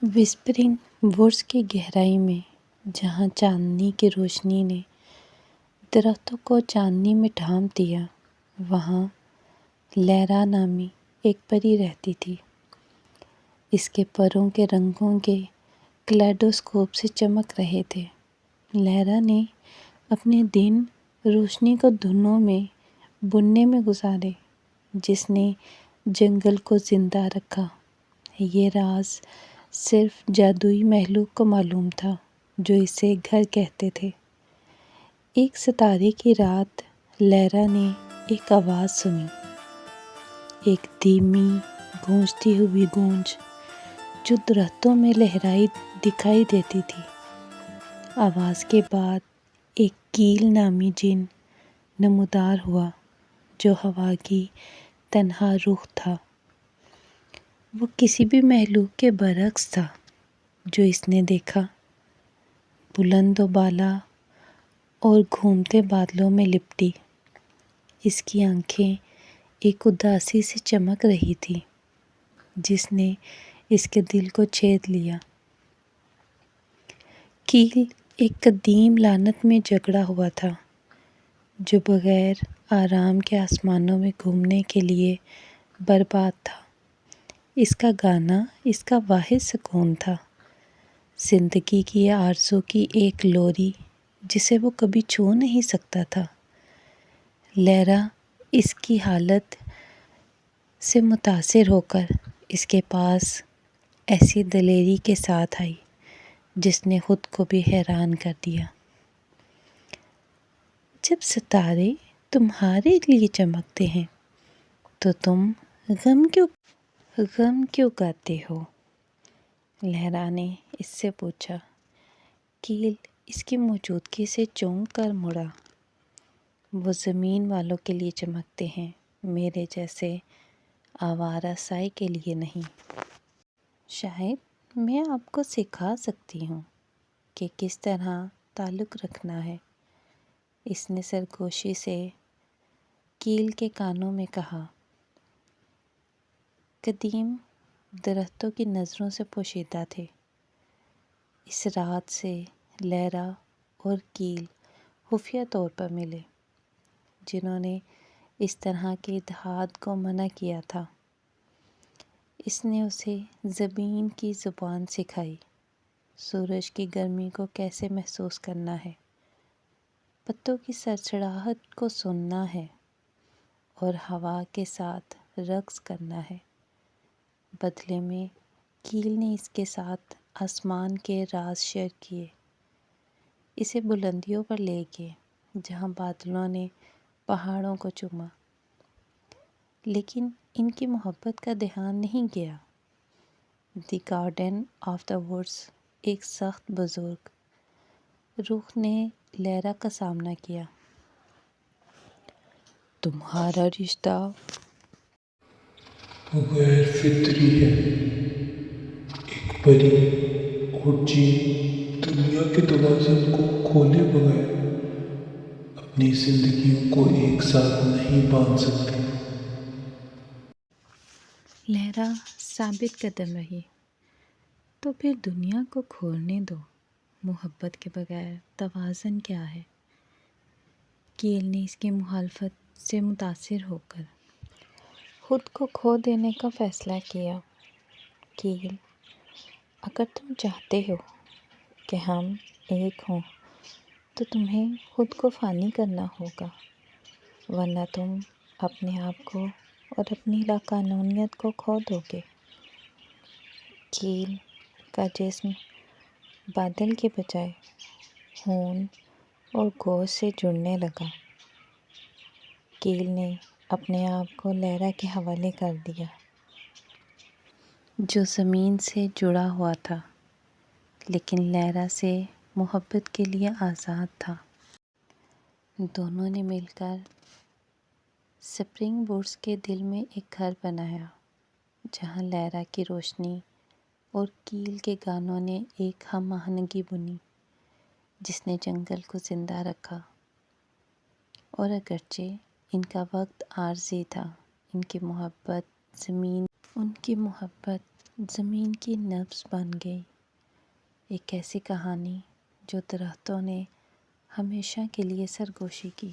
Whispering woods کی گہرائی میں، جہاں چاندنی کی روشنی نے درختوں کو چاندنی میں ڈھانپ دیا، وہاں لیرا نامی ایک پری رہتی تھی۔ اس کے پروں کے رنگوں کے کلیڈوسکوپ سے چمک رہے تھے۔ لیرا نے اپنے دن روشنی کو دھنوں میں بننے میں گزارے، جس نے جنگل کو زندہ رکھا۔ یہ راز صرف جادوئی مخلوق کو معلوم تھا جو اسے گھر کہتے تھے۔ ایک ستارے کی رات لیرا نے ایک آواز سنی، ایک دھیمی گونجتی ہوئی گونج جو درختوں میں لہرائی دکھائی دیتی تھی۔ آواز کے بعد ایک کیل نامی جن نمودار ہوا جو ہوا کی تنہا رخ تھا۔ وہ کسی بھی مخلوق کے برعکس تھا جو اس نے دیکھا۔ بلند و بالا اور گھومتے بادلوں میں لپٹی، اس کی آنکھیں ایک اداسی سے چمک رہی تھیں جس نے اس کے دل کو چھید لیا۔ کیل ایک قدیم لعنت میں جکڑا ہوا تھا جو بغیر آرام کے آسمانوں میں گھومنے کے لیے برباد تھا۔ اس کا گانا اس کا واحد سکون تھا، زندگی کی آرزو کی ایک لوری جسے وہ کبھی چھو نہیں سکتا تھا۔ لیرا اس کی حالت سے متاثر ہو کر اس کے پاس ایسی دلیری کے ساتھ آئی جس نے خود کو بھی حیران کر دیا۔ جب ستارے تمہارے لیے چمکتے ہیں تو تم غم کیوں گاتے ہو؟ لیرا نے اس سے پوچھا۔ کیل اس کی موجودگی سے چونک کر مڑا۔ وہ زمین والوں کے لیے چمکتے ہیں، میرے جیسے آوارہ سائے کے لیے نہیں۔ شاید میں آپ کو سکھا سکتی ہوں کہ کس طرح تعلق رکھنا ہے، اس نے سرگوشی سے کیل کے کانوں میں کہا۔ قدیم درختوں کی نظروں سے پوشیدہ تھے۔ اس رات سے لیرا اور کیل خفیہ طور پر ملے، جنہوں نے اس طرح کے اتحاد کو منع کیا تھا۔ اس نے اسے زمین کی زبان سکھائی، سورج کی گرمی کو کیسے محسوس کرنا ہے، پتوں کی سڑسڑاہٹ کو سننا ہے اور ہوا کے ساتھ رقص کرنا ہے۔ بدلے میں کیل نے اس کے ساتھ آسمان کے راز شیئر کیے، اسے بلندیوں پر لے گئے جہاں بادلوں نے پہاڑوں کو چوما۔ لیکن ان کی محبت کا دھیان نہیں گیا۔ The garden of the woods, ایک سخت بزرگ روح نے لیرا کا سامنا کیا۔ تمہارا رشتہ غیر فطری ہے۔ ایک پری اور جن دنیا کے توازن کو کھولے بغیر اپنی زندگیوں کو ایک ساتھ نہیں باندھ سکتی۔ لیرا ثابت قدم رہی۔ تو پھر دنیا کو کھولنے دو، محبت کے بغیر توازن کیا ہے؟ کیل نے اس کی مخالفت سے متاثر ہو کر خود کو کھو دینے کا فیصلہ کیا۔ کیل، اگر تم چاہتے ہو کہ ہم ایک ہوں تو تمہیں خود کو فانی کرنا ہوگا، ورنہ تم اپنے آپ کو اور اپنی لاقانونیت کو کھو دو گے۔ کیل کا جسم بادل کے بجائے خون اور گوشت سے جڑنے لگا۔ کیل نے اپنے آپ کو لیرا کے حوالے کر دیا، جو زمین سے جڑا ہوا تھا لیکن لیرا سے محبت کے لیے آزاد تھا۔ دونوں نے مل کر سپرنگ ووڈس کے دل میں ایک گھر بنایا، جہاں لیرا کی روشنی اور کیل کے گانوں نے ایک ہم آہنگی بنی جس نے جنگل کو زندہ رکھا۔ اور اگرچہ ان کا وقت عارضی تھا، ان کی محبت زمین کی نبض بن گئی، ایک ایسی کہانی جو درختوں نے ہمیشہ کے لیے سرگوشی کی۔